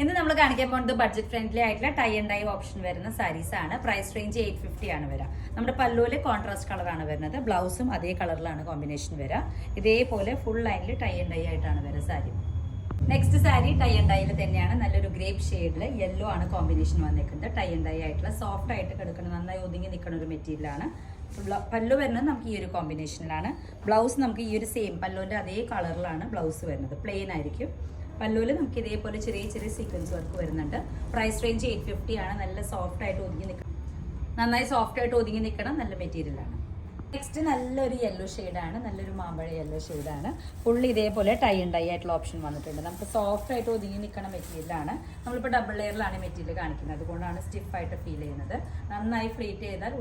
ഇന്ന് നമ്മൾ കാണിക്കാൻ പോകുന്നത് ബഡ്ജറ്റ് ഫ്രണ്ട്ലി ആയിട്ടുള്ള ടൈ ആൻഡ് ഡൈ ഓപ്ഷൻ വരുന്ന സാരീസ് ആണ്. പ്രൈസ് റേഞ്ച് 850 ആണ് വരിക. നമ്മുടെ പല്ലുവില് കോൺട്രാസ്റ്റ് കളറാണ് വരുന്നത്. ബ്ലൗസും അതേ കളറിലാണ് കോമ്പിനേഷൻ വരിക. ഇതേപോലെ ഫുൾ ലൈനിൽ ടൈ ആൻഡ് ഡൈ ആയിട്ടാണ് വരിക sari. Next sari tie and ഡൈയിൽ തന്നെയാണ്. നല്ലൊരു ഗ്രേപ്പ് ഷെയ്ഡിൽ യെല്ലോ ആണ് കോമ്പിനേഷൻ വന്നിരിക്കുന്നത്. ടൈ ആൻഡ് ഡൈ ആയിട്ടുള്ള സോഫ്റ്റ് ആയിട്ട് കിടക്കുന്ന നന്നായി ഒതുങ്ങി നിൽക്കുന്ന ഒരു മെറ്റീരിയലാണ്. പല്ലു വരുന്നത് നമുക്ക് ഈ ഒരു കോമ്പിനേഷനിലാണ്. ബ്ലൗസ് നമുക്ക് ഈ ഒരു സെയിം പല്ലുവിൻ്റെ അതേ കളറിലാണ് ബ്ലൗസ് വരുന്നത്. പ്ലെയിൻ ആയിരിക്കും. പല്ലുവിൽ നമുക്ക് ഇതേപോലെ ചെറിയ ചെറിയ സീക്വൻസ് വർക്ക് വരുന്നുണ്ട്. പ്രൈസ് റേഞ്ച് 850 ആണ്. നല്ല സോഫ്റ്റ് ആയിട്ട് ഒതുങ്ങി നിൽക്കണം, നന്നായി സോഫ്റ്റ് ആയിട്ട് ഒതുങ്ങി നിൽക്കണം, നല്ല മെറ്റീരിയലാണ്. നെക്സ്റ്റ് നല്ലൊരു യെല്ലോ ഷെയ്ഡാണ്, നല്ലൊരു മാമ്പഴ യെല്ലോ ഷെയ്ഡാണ്. ഫുള്ള് ഇതേപോലെ ടൈ ആൻഡ് ഡൈ ആയിട്ടുള്ള ഓപ്ഷൻ വന്നിട്ടുണ്ട്. നമുക്ക് സോഫ്റ്റ് ആയിട്ട് ഒതുങ്ങി നിൽക്കുന്ന മെറ്റീരിയലാണ്. നമ്മളിപ്പോൾ ഡബിൾ ലെയറിലാണ് മെറ്റീരിയൽ കാണിക്കുന്നത്, അതുകൊണ്ടാണ് സ്റ്റിഫായിട്ട് ഫീൽ ചെയ്യുന്നത്. നന്നായി ഫ്ലീറ്റ് ചെയ്താൽ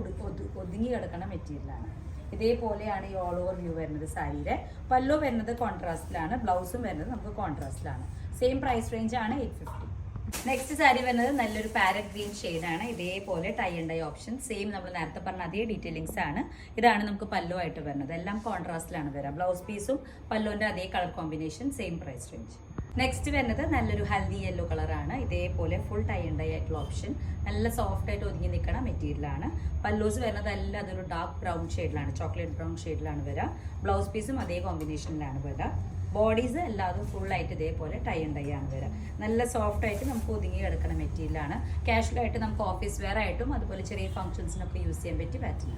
ഒതുങ്ങി കിടക്കുന്ന മെറ്റീരിയലാണ്. ഇതേപോലെയാണ് ഈ ഓൾ ഓവർ വ്യൂ വരുന്നത്. സാരിയുടെ പല്ലു വരുന്നത് കോൺട്രാസ്റ്റിലാണ്, ബ്ലൗസും വരുന്നത് നമുക്ക് കോൺട്രാസ്റ്റിലാണ്. സെയിം പ്രൈസ് റേഞ്ച് ആണ് 850. നെക്സ്റ്റ് സാരി വരുന്നത് നല്ലൊരു പാരറ്റ് ഗ്രീൻ ഷെയ്ഡാണ്. ഇതേപോലെ tie and dye option same നമ്മൾ നേരത്തെ പറഞ്ഞ അതേ ഡീറ്റെയിലിങ്സ് ആണ്. ഇതാണ് നമുക്ക് പല്ലു ആയിട്ട് വരുന്നത്. എല്ലാം കോൺട്രാസ്റ്റിലാണ് വരിക. ബ്ലൗസ് പീസും പല്ലുവിൻ്റെ അതേ colour combination, same price range. Next വരുന്നത് നല്ലൊരു ഹൽദി യെല്ലോ കളറാണ്. ഇതേപോലെ ഫുൾ ടൈ ആൻഡ് ഡൈ ആയിട്ടുള്ള ഓപ്ഷൻ, നല്ല സോഫ്റ്റ് ആയിട്ട് ഒതുങ്ങി നിൽക്കണ മെറ്റീരിയലാണ്. പല്ലൂസ് വരുന്നത് എല്ലാം അതൊരു ഡാർക്ക് ബ്രൗൺ ഷെയ്ഡിലാണ്, ചോക്ലേറ്റ് ബ്രൗൺ ഷെയ്ഡിലാണ് വരിക. ബ്ലൗസ് പീസും അതേ കോമ്പിനേഷനിലാണ് വരിക. ബോഡീസ് എല്ലാതും ഫുള്ളായിട്ട് ഇതേപോലെ ടൈ ആൻഡ് ഡൈ ആണ് വരിക. നല്ല സോഫ്റ്റ് ആയിട്ട് നമുക്ക് ഒതുങ്ങി കിടക്കുന്ന മെറ്റീരിയലാണ്. കാഷ്വലായിട്ട് നമുക്ക് ഓഫീസ് വെയർ ആയിട്ടും അതുപോലെ ചെറിയ ഫംഗ്ഷൻസിനൊക്കെ യൂസ് ചെയ്യാൻ പറ്റിയ പാറ്റേൺ.